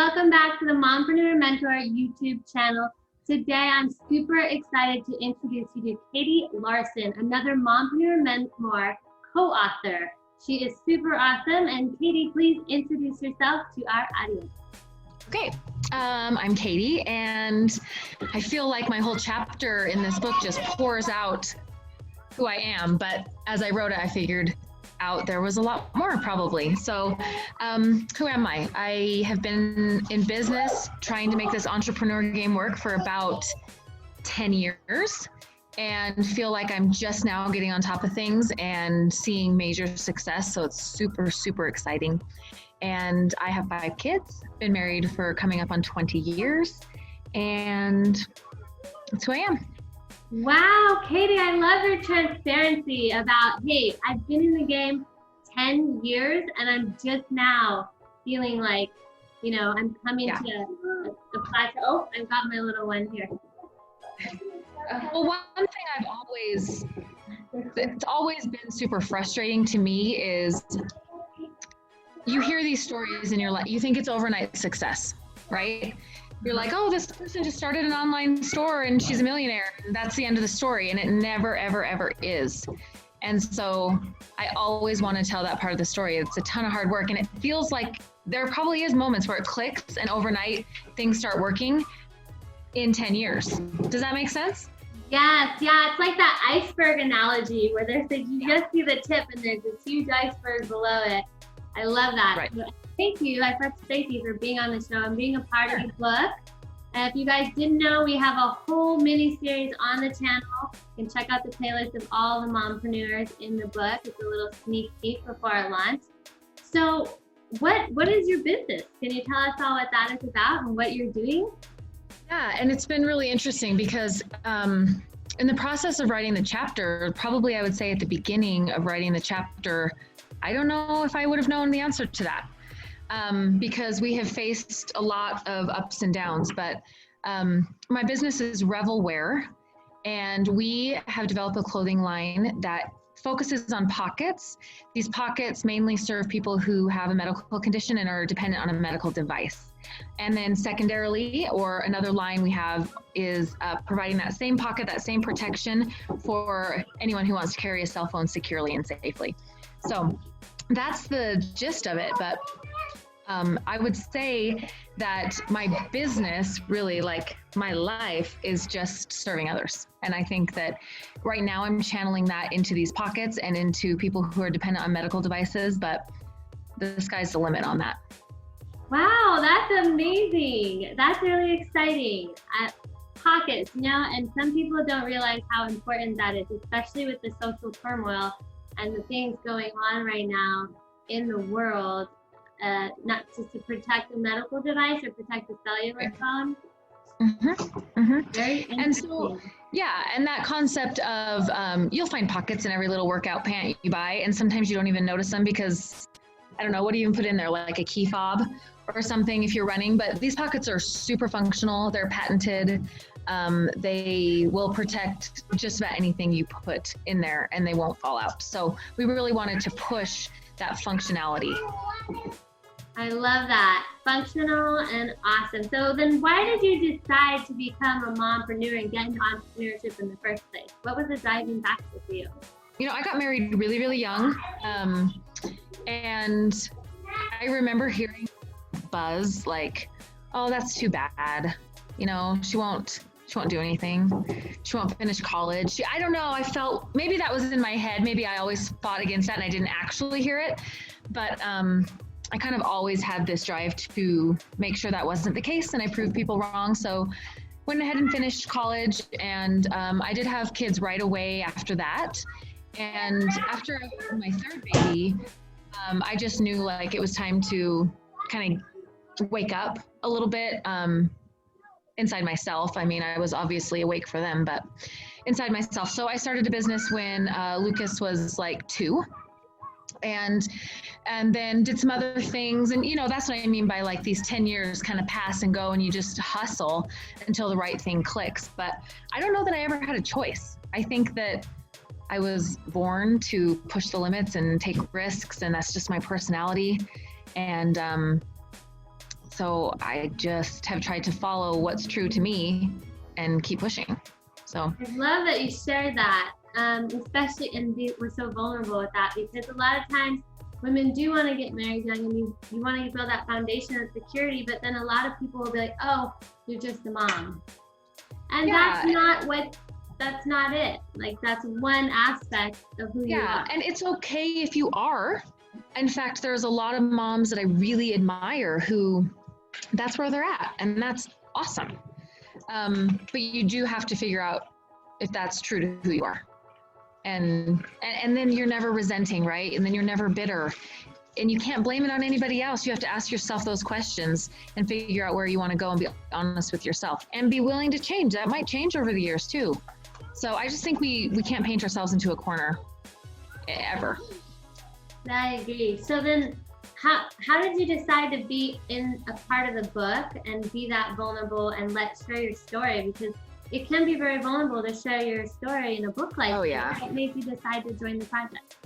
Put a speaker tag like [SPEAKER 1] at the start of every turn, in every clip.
[SPEAKER 1] Welcome back to the Mompreneur Mentor YouTube channel. Today, I'm super excited to introduce you to Katie Larson, another Mompreneur Memoir co-author. She is super awesome. And Katie, please introduce yourself to our audience.
[SPEAKER 2] Okay, I'm Katie, and I feel like my whole chapter in this book just pours out who I am. But as I wrote it, I figured out there was a lot more probably. So who am I? I have been in business trying to make this entrepreneur game work for about 10 years and feel like I'm just now getting on top of things and seeing major success. So it's super, super exciting. And I have 5 kids, been married for coming up on 20 years, and that's who I am.
[SPEAKER 1] Wow, Katie, I love your transparency about, hey, I've been in the game 10 years and I'm just now feeling like, you know, I'm coming to a plateau. Oh, I've got my little one here.
[SPEAKER 2] Well, one thing it's always been super frustrating to me is you hear these stories and you're like, you think it's overnight success, right? You're like, oh, this person just started an online store and she's a millionaire. And that's the end of the story. And it never, ever, ever is. And so I always want to tell that part of the story. It's a ton of hard work. And it feels like there probably is moments where it clicks and overnight things start working in 10 years. Does that make sense?
[SPEAKER 1] Yes. Yeah. It's like that iceberg analogy where there's you just see the tip and there's this huge iceberg below it. I love that.
[SPEAKER 2] Right.
[SPEAKER 1] Thank you. I first thank you for being on the show and being a part of the book. And if you guys didn't know, we have a whole mini series on the channel. You can check out the playlist of all the mompreneurs in the book. It's a little sneak peek before our launch. So what is your business? Can you tell us all what that is about and what you're doing?
[SPEAKER 2] Yeah, and it's been really interesting because in the process of writing the chapter, probably I would say at the beginning of writing the chapter, I don't know if I would have known the answer to that. Because we have faced a lot of ups and downs, but my business is Revelwear, and we have developed a clothing line that focuses on pockets. These pockets mainly serve people who have a medical condition and are dependent on a medical device. And then secondarily, or another line we have is providing that same pocket, that same protection for anyone who wants to carry a cell phone securely and safely. So that's the gist of it, but I would say that my business, really like my life, is just serving others. And I think that right now I'm channeling that into these pockets and into people who are dependent on medical devices, but the sky's the limit on that.
[SPEAKER 1] Wow, that's amazing. That's really exciting. Pockets, you know, and some people don't realize how important that is, especially with the social turmoil and the things going on right now in the world. Not just to protect the medical device or protect the cellular phone. Very interesting.
[SPEAKER 2] And so, yeah, and that concept of you'll find pockets in every little workout pant you buy, and sometimes you don't even notice them because, I don't know, what do you even put in there, like a key fob or something if you're running, but these pockets are super functional. They're patented. They will protect just about anything you put in there and they won't fall out. So we really wanted to push that functionality.
[SPEAKER 1] I love that. Functional and awesome. So then why did you decide to become a mompreneur and get into entrepreneurship in the first place? What was the driving factor for you?
[SPEAKER 2] You know, I got married really, really young. And I remember hearing buzz like, oh, that's too bad. You know, she won't do anything. She won't finish college. I don't know. I felt maybe that was in my head. Maybe I always fought against that and I didn't actually hear it. But I kind of always had this drive to make sure that wasn't the case, and I proved people wrong. So went ahead and finished college, and I did have kids right away after that. And after I had my 3rd baby, I just knew like it was time to kind of wake up a little bit inside myself. I mean, I was obviously awake for them, but inside myself. So I started a business when Lucas was like 2. And then did some other things. And, you know, that's what I mean by like these 10 years kind of pass and go and you just hustle until the right thing clicks. But I don't know that I ever had a choice. I think that I was born to push the limits and take risks, and that's just my personality. And so I just have tried to follow what's true to me and keep pushing. So
[SPEAKER 1] I love that you shared that, especially, and we're so vulnerable with that, because a lot of times women do want to get married young, and you want to build that foundation of security, but then a lot of people will be like, oh, you're just a mom. And that's not it. Like, that's one aspect of who you are.
[SPEAKER 2] Yeah, and it's okay if you are. In fact, there's a lot of moms that I really admire who that's where they're at, and that's awesome. But you do have to figure out if that's true to who you are. And then you're never resenting, right? And then you're never bitter. And you can't blame it on anybody else. You have to ask yourself those questions and figure out where you want to go and be honest with yourself and be willing to change. That might change over the years too. So I just think we can't paint ourselves into a corner ever.
[SPEAKER 1] I agree. So then how did you decide to be in a part of the book and be that vulnerable and share your story? Because it can be very vulnerable to share your story in a book like
[SPEAKER 2] Oh, yeah.
[SPEAKER 1] What made you decide to join the project?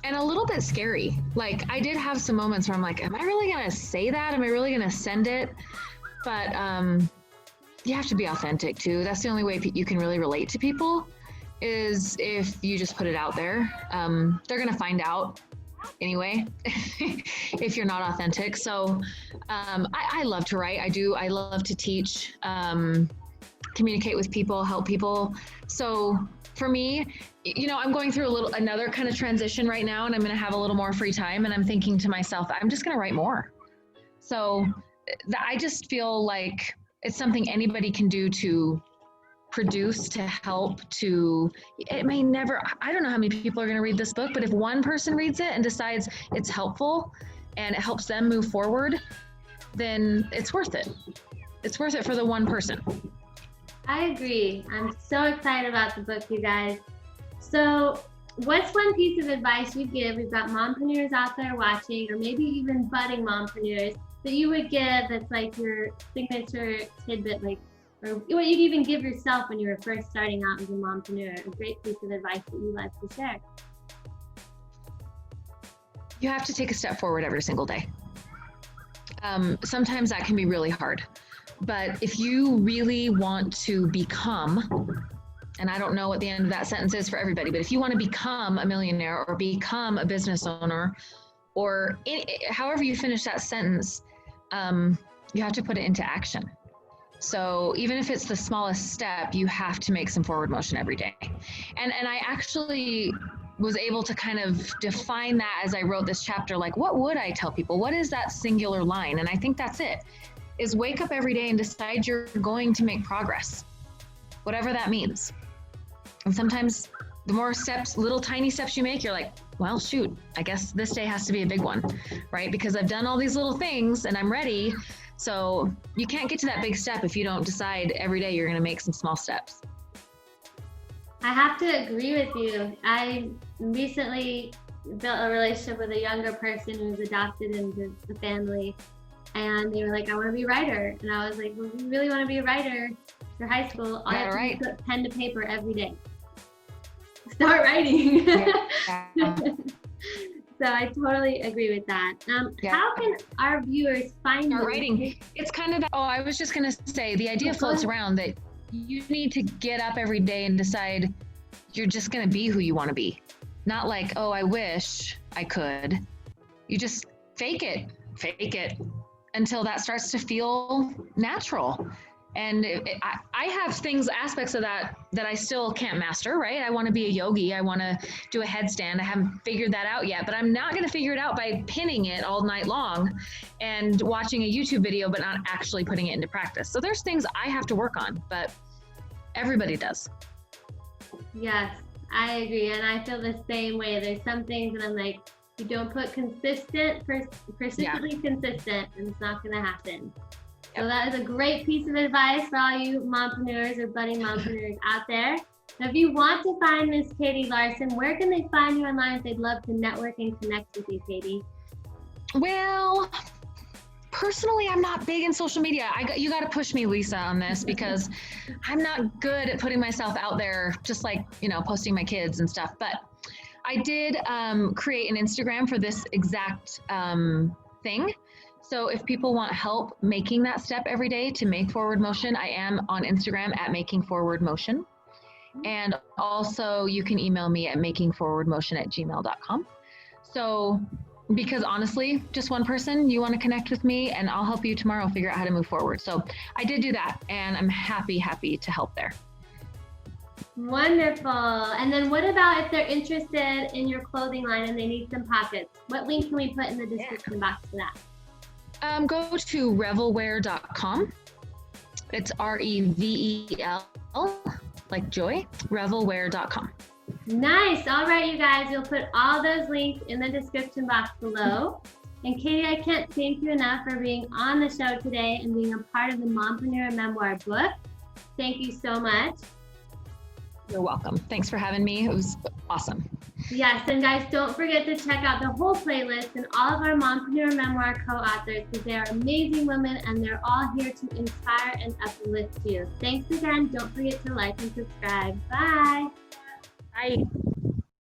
[SPEAKER 2] And a little bit scary. Like, I did have some moments where I'm like, am I really going to say that? Am I really going to send it? But you have to be authentic too. That's the only way you can really relate to people, is if you just put it out there. They're going to find out anyway, if you're not authentic. So I love to write. I love to teach, communicate with people, help people. So for me, I'm going through another kind of transition right now, and I'm going to have a little more free time, and I'm thinking to myself, I'm just going to write more. So I just feel like it's something anybody can do to produce, to help, I don't know how many people are going to read this book, but if one person reads it and decides it's helpful and it helps them move forward, then it's worth it. It's worth it for the one person.
[SPEAKER 1] I agree. I'm so excited about the book, you guys. So what's one piece of advice you'd give? We've got mompreneurs out there watching, or maybe even budding mompreneurs, that you would give that's like your signature tidbit, or what you'd even give yourself when you were first starting out as a mompreneur, a great piece of advice that you'd like to share.
[SPEAKER 2] You have to take a step forward every single day. Sometimes that can be really hard, but if you really want to become, and I don't know what the end of that sentence is for everybody, but if you want to become a millionaire or become a business owner, or however you finish that sentence, you have to put it into action. So even if it's the smallest step, you have to make some forward motion every day. And I actually was able to kind of define that as I wrote this chapter, like, what would I tell people? What is that singular line? And I think that's it, is wake up every day and decide you're going to make progress, whatever that means. And sometimes the more steps, little tiny steps you make, you're like, well, shoot, I guess this day has to be a big one, right? Because I've done all these little things and I'm ready. So you can't get to that big step if you don't decide every day you're going to make some small steps.
[SPEAKER 1] I have to agree with you. I recently built a relationship with a younger person who was adopted into the family, and they were like, I want to be a writer. And I was like, well, if you really want to be a writer for high school, all you have to do is put pen to paper every day. Start writing.
[SPEAKER 2] Yeah.
[SPEAKER 1] So I totally agree with that. How can our viewers find
[SPEAKER 2] Start writing? It's kind of, I was just going to say, the idea floats around that you need to get up every day and decide you're just going to be who you want to be. Not like, oh, I wish I could. You just fake it until that starts to feel natural. And I have aspects of that I still can't master, right? I want to be a yogi. I want to do a headstand. I haven't figured that out yet, but I'm not going to figure it out by pinning it all night long and watching a YouTube video, but not actually putting it into practice. So there's things I have to work on, but everybody does.
[SPEAKER 1] Yes, I agree. And I feel the same way. There's some things that I'm like, you don't put persistently consistent, and it's not going to happen. So that is a great piece of advice for all you mompreneurs or budding mompreneurs out there. Now, if you want to find Miss Katie Larson, where can they find you online if they'd love to network and connect with you, Katie?
[SPEAKER 2] Well, personally, I'm not big in social media. You got to push me, Lisa, on this, because I'm not good at putting myself out there, just like, posting my kids and stuff. But I did create an Instagram for this exact thing. So if people want help making that step every day to make forward motion, I am on Instagram at Making Forward Motion. And also you can email me at makingforwardmotion@gmail.com. So because honestly, just one person, you want to connect with me and I'll help you tomorrow figure out how to move forward. So I did do that and I'm happy to help there.
[SPEAKER 1] Wonderful. And then what about if they're interested in your clothing line and they need some pockets? What link can we put in the description box for that?
[SPEAKER 2] Go to revelwear.com. It's REVEL, like joy, revelwear.com.
[SPEAKER 1] Nice. All right, you guys, you'll put all those links in the description box below. And Katie, I can't thank you enough for being on the show today and being a part of the Mompreneur Memoir book. Thank you so much.
[SPEAKER 2] You're welcome. Thanks for having me. It was awesome.
[SPEAKER 1] Yes, and guys, don't forget to check out the whole playlist and all of our Mompreneur Memoir co-authors because they are amazing women and they're all here to inspire and uplift you. Thanks again. Don't forget to like and subscribe. Bye.
[SPEAKER 2] Bye.